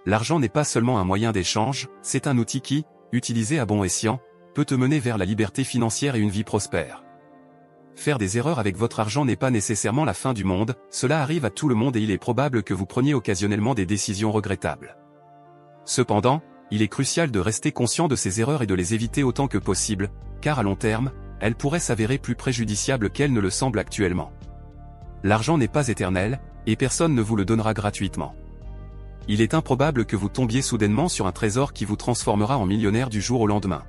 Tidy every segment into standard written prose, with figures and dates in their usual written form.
L'argent n'est pas seulement un moyen d'échange, c'est un outil qui, utilisé à bon escient, peut te mener vers la liberté financière et une vie prospère. Faire des erreurs avec votre argent n'est pas nécessairement la fin du monde, cela arrive à tout le monde et il est probable que vous preniez occasionnellement des décisions regrettables. Cependant, il est crucial de rester conscient de ces erreurs et de les éviter autant que possible, car à long terme, elles pourraient s'avérer plus préjudiciables qu'elles ne le semblent actuellement. L'argent n'est pas éternel, et personne ne vous le donnera gratuitement. Il est improbable que vous tombiez soudainement sur un trésor qui vous transformera en millionnaire du jour au lendemain.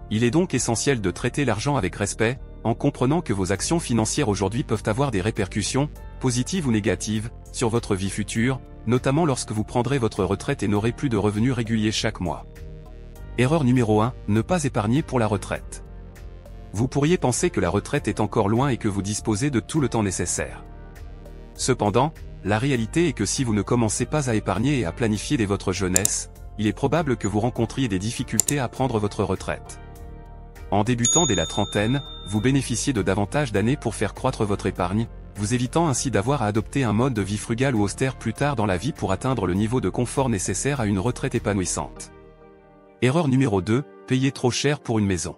Il est donc essentiel de traiter l'argent avec respect, en comprenant que vos actions financières aujourd'hui peuvent avoir des répercussions, positives ou négatives, sur votre vie future, notamment lorsque vous prendrez votre retraite et n'aurez plus de revenus réguliers chaque mois. Erreur numéro 1, ne pas épargner pour la retraite. Vous pourriez penser que la retraite est encore loin et que vous disposez de tout le temps nécessaire. Cependant, la réalité est que si vous ne commencez pas à épargner et à planifier dès votre jeunesse, il est probable que vous rencontriez des difficultés à prendre votre retraite. En débutant dès la trentaine, vous bénéficiez de davantage d'années pour faire croître votre épargne, vous évitant ainsi d'avoir à adopter un mode de vie frugal ou austère plus tard dans la vie pour atteindre le niveau de confort nécessaire à une retraite épanouissante. Erreur numéro 2, payer trop cher pour une maison.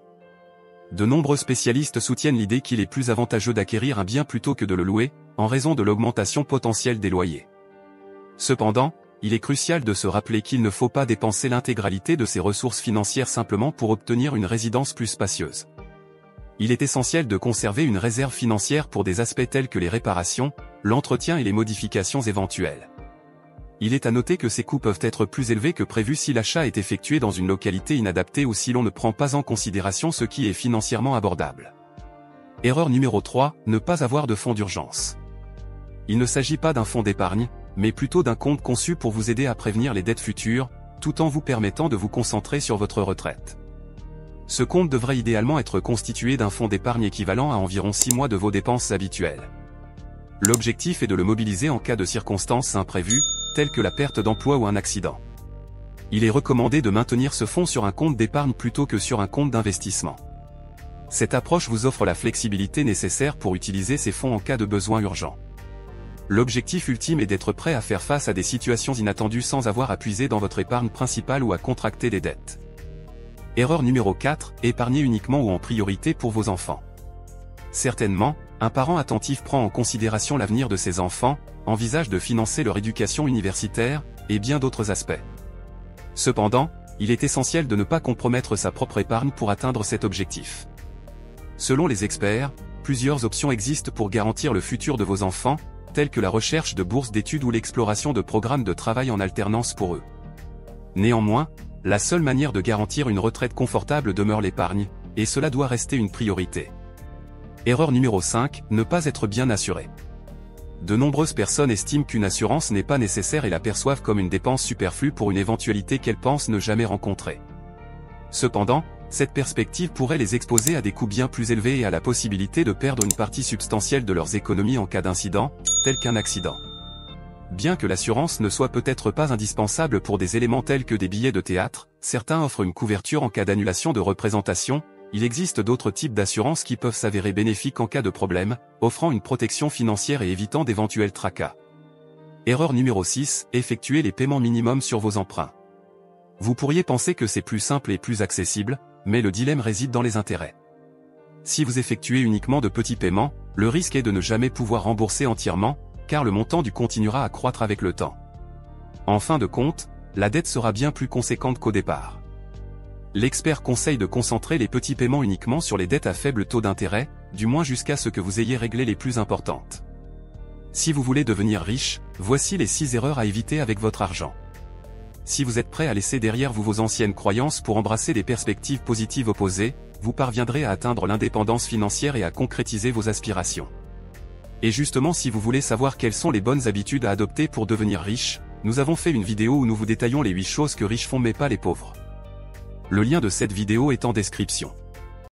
De nombreux spécialistes soutiennent l'idée qu'il est plus avantageux d'acquérir un bien plutôt que de le louer, en raison de l'augmentation potentielle des loyers. Cependant, il est crucial de se rappeler qu'il ne faut pas dépenser l'intégralité de ses ressources financières simplement pour obtenir une résidence plus spacieuse. Il est essentiel de conserver une réserve financière pour des aspects tels que les réparations, l'entretien et les modifications éventuelles. Il est à noter que ces coûts peuvent être plus élevés que prévu si l'achat est effectué dans une localité inadaptée ou si l'on ne prend pas en considération ce qui est financièrement abordable. Erreur numéro 3, ne pas avoir de fonds d'urgence. Il ne s'agit pas d'un fonds d'épargne, mais plutôt d'un compte conçu pour vous aider à prévenir les dettes futures, tout en vous permettant de vous concentrer sur votre retraite. Ce compte devrait idéalement être constitué d'un fonds d'épargne équivalent à environ 6 mois de vos dépenses habituelles. L'objectif est de le mobiliser en cas de circonstances imprévues, telles que la perte d'emploi ou un accident. Il est recommandé de maintenir ce fonds sur un compte d'épargne plutôt que sur un compte d'investissement. Cette approche vous offre la flexibilité nécessaire pour utiliser ces fonds en cas de besoin urgent. L'objectif ultime est d'être prêt à faire face à des situations inattendues sans avoir à puiser dans votre épargne principale ou à contracter des dettes. Erreur numéro 4, épargner uniquement ou en priorité pour vos enfants. Certainement, un parent attentif prend en considération l'avenir de ses enfants, envisage de financer leur éducation universitaire, et bien d'autres aspects. Cependant, il est essentiel de ne pas compromettre sa propre épargne pour atteindre cet objectif. Selon les experts, plusieurs options existent pour garantir le futur de vos enfants, telles que la recherche de bourses d'études ou l'exploration de programmes de travail en alternance pour eux. Néanmoins, la seule manière de garantir une retraite confortable demeure l'épargne, et cela doit rester une priorité. Erreur numéro 5, ne pas être bien assuré. De nombreuses personnes estiment qu'une assurance n'est pas nécessaire et la perçoivent comme une dépense superflue pour une éventualité qu'elles pensent ne jamais rencontrer. Cependant, cette perspective pourrait les exposer à des coûts bien plus élevés et à la possibilité de perdre une partie substantielle de leurs économies en cas d'incident, tel qu'un accident. Bien que l'assurance ne soit peut-être pas indispensable pour des éléments tels que des billets de théâtre, certains offrent une couverture en cas d'annulation de représentation. Il existe d'autres types d'assurances qui peuvent s'avérer bénéfiques en cas de problème, offrant une protection financière et évitant d'éventuels tracas. Erreur numéro 6, effectuer les paiements minimums sur vos emprunts. Vous pourriez penser que c'est plus simple et plus accessible, mais le dilemme réside dans les intérêts. Si vous effectuez uniquement de petits paiements, le risque est de ne jamais pouvoir rembourser entièrement, car le montant du continuera à croître avec le temps. En fin de compte, la dette sera bien plus conséquente qu'au départ. L'expert conseille de concentrer les petits paiements uniquement sur les dettes à faible taux d'intérêt, du moins jusqu'à ce que vous ayez réglé les plus importantes. Si vous voulez devenir riche, voici les 6 erreurs à éviter avec votre argent. Si vous êtes prêt à laisser derrière vous vos anciennes croyances pour embrasser des perspectives positives opposées, vous parviendrez à atteindre l'indépendance financière et à concrétiser vos aspirations. Et justement, si vous voulez savoir quelles sont les bonnes habitudes à adopter pour devenir riche, nous avons fait une vidéo où nous vous détaillons les 8 choses que riches font mais pas les pauvres. Le lien de cette vidéo est en description.